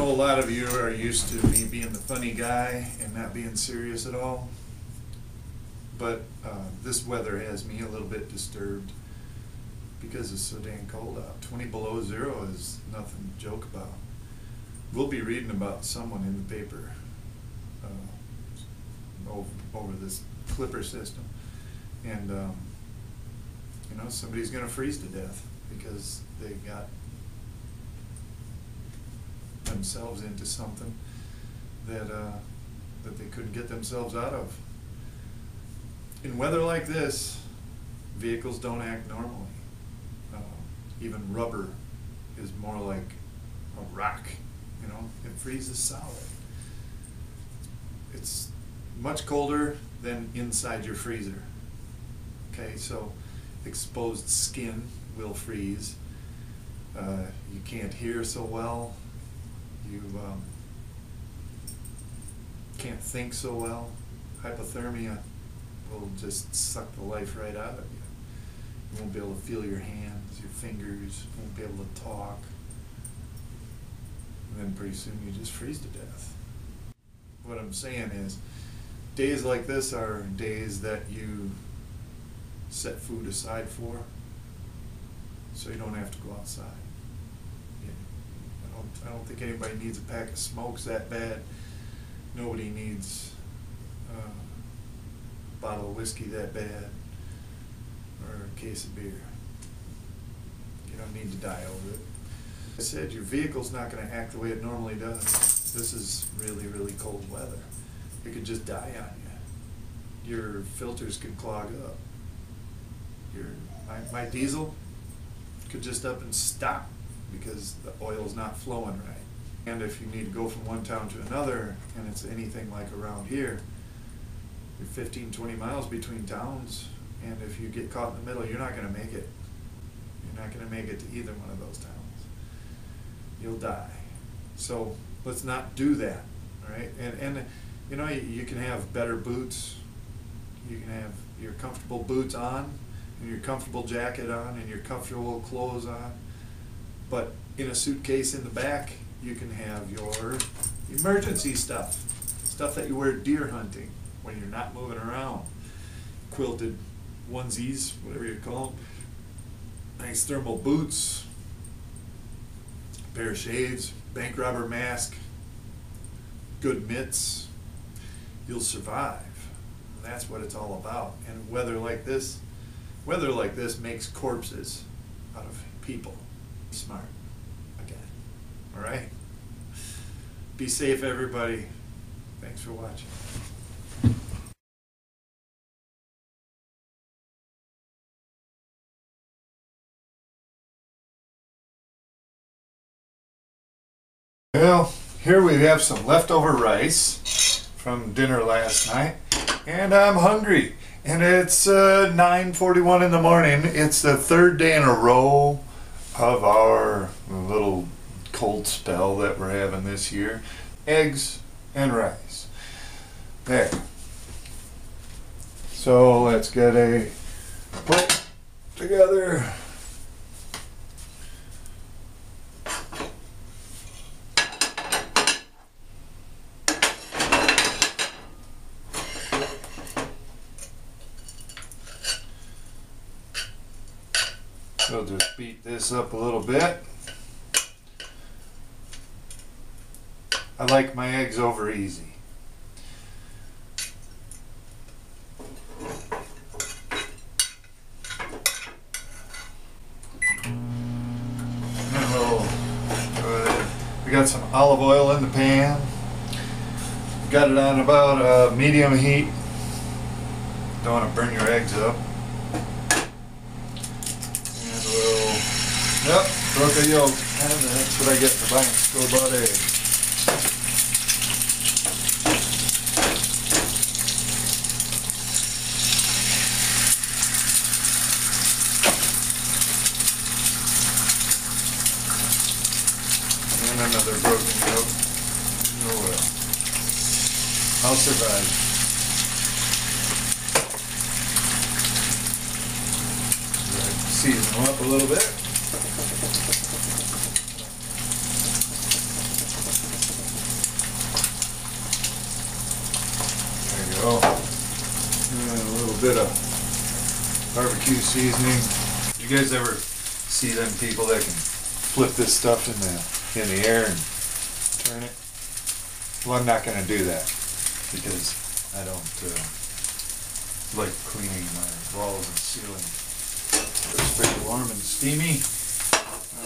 know a lot of you are used to me being the funny guy and not being serious at all, but this weather has me a little bit disturbed because it's so dang cold out. 20 below zero is nothing to joke about. We'll be reading about someone in the paper over this clipper system, and you know, somebody's going to freeze to death because they got themselves into something that they couldn't get themselves out of. In weather like this, vehicles don't act normally. Even rubber is more like a rock, you know, it freezes solid. It's much colder than inside your freezer. Okay, so exposed skin will freeze. You can't hear so well. You can't think so well. Hypothermia will just suck the life right out of you. You won't be able to feel your hands, your fingers, you won't be able to talk. And then pretty soon you just freeze to death. What I'm saying is, days like this are days that you set food aside for, so you don't have to go outside. I don't think anybody needs a pack of smokes that bad. Nobody needs a bottle of whiskey that bad, or a case of beer. You don't need to die over it. I said, your vehicle's not going to act the way it normally does. This is really, really cold weather. It could just die on you. Your filters could clog up. My diesel could just up and stop because the oil's not flowing right. And if you need to go from one town to another, and it's anything like around here, you're 15, 20 miles between towns, and if you get caught in the middle, you're not going to make it. You're not going to make it to either one of those towns. You'll die. So let's not do that, all right? And you know, you can have better boots. You can have your comfortable boots on, and your comfortable jacket on, and your comfortable clothes on. But in a suitcase in the back, you can have your emergency stuff that you wear deer hunting when you're not moving around. Quilted onesies, whatever you call them. Nice thermal boots, a pair of shades, bank robber mask, good mitts. You'll survive. That's what it's all about. And weather like this makes corpses out of people. Smart again. All right? Be safe, everybody. Thanks for watching. Well, here we have some leftover rice from dinner last night, and I'm hungry. And it's 9:41 in the morning. It's the third day in a row of our little cold spell that we're having this year. Eggs and rice. There. So let's get a plate together. We'll just beat this up a little bit. I like my eggs over easy. We got some olive oil in the pan. Got it on about medium heat. Don't want to burn your eggs up. Yep, broke a yolk, and that's what I get for buying store-bought eggs. And another broken yolk. Oh well. I'll survive. Season them up a little bit. little bit of barbecue seasoning. You guys ever see them people that can flip this stuff in the air and turn it? Well, I'm not going to do that because I don't like cleaning my walls and ceiling. It's pretty warm and steamy.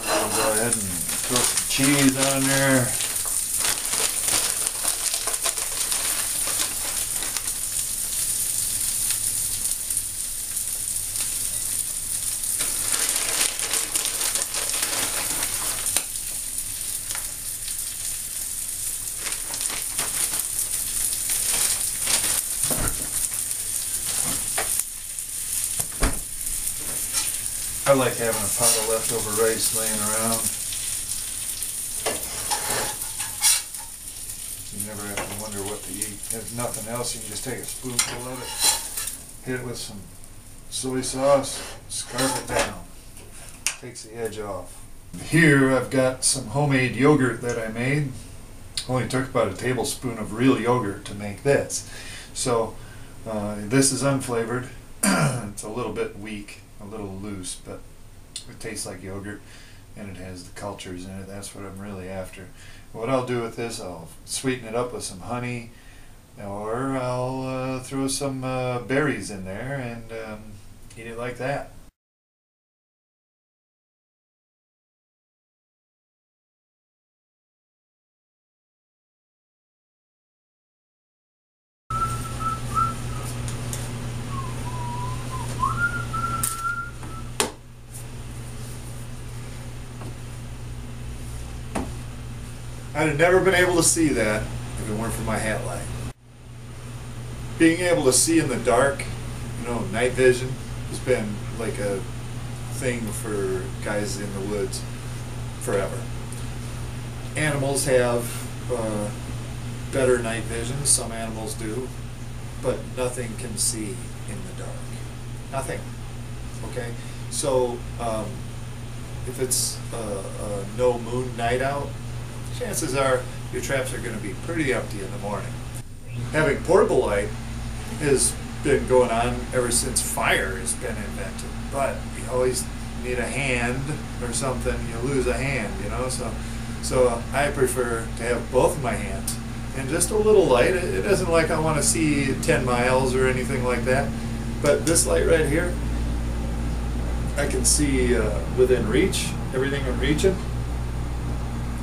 I'll go ahead and throw some cheese on there. I like having a pot of leftover rice laying around. You never have to wonder what to eat. If nothing else, you can just take a spoonful of it, hit it with some soy sauce, scarf it down. Takes the edge off. Here I've got some homemade yogurt that I made. Only took about a tablespoon of real yogurt to make this. So this is unflavored. It's a little bit weak, a little loose, but it tastes like yogurt and it has the cultures in it. That's what I'm really after. What I'll do with this, I'll sweeten it up with some honey, or I'll throw some berries in there and eat it like that. I'd have never been able to see that if it weren't for my hat light. Being able to see in the dark, you know, night vision, has been like a thing for guys in the woods forever. Animals have better night vision, some animals do, but nothing can see in the dark. Nothing. Okay? So, if it's a no moon night out, chances are your traps are going to be pretty empty in the morning. Having portable light has been going on ever since fire has been invented, but you always need a hand or something, you lose a hand, you know, so I prefer to have both of my hands and just a little light. It isn't like I want to see 10 miles or anything like that, but this light right here, I can see within reach, everything I'm reaching.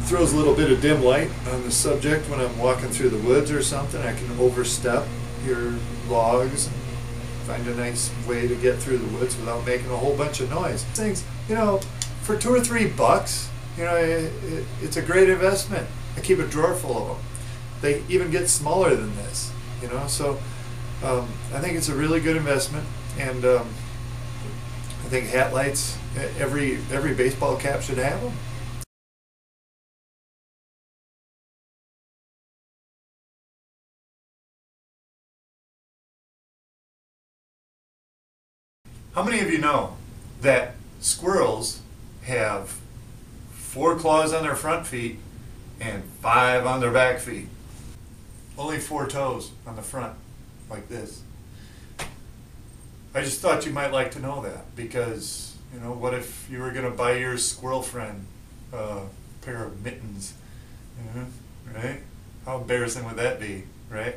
Throws a little bit of dim light on the subject when I'm walking through the woods or something. I can overstep your logs and find a nice way to get through the woods without making a whole bunch of noise. Things, you know, for $2 or $3, you know, it's a great investment. I keep a drawer full of them. They even get smaller than this, you know, so I think it's a really good investment, and I think hat lights, every baseball cap should have them. How many of you know that squirrels have 4 claws on their front feet and 5 on their back feet? Only 4 toes on the front, like this. I just thought you might like to know that, because, you know, what if you were going to buy your squirrel friend a pair of mittens? You know, right? How embarrassing would that be, right?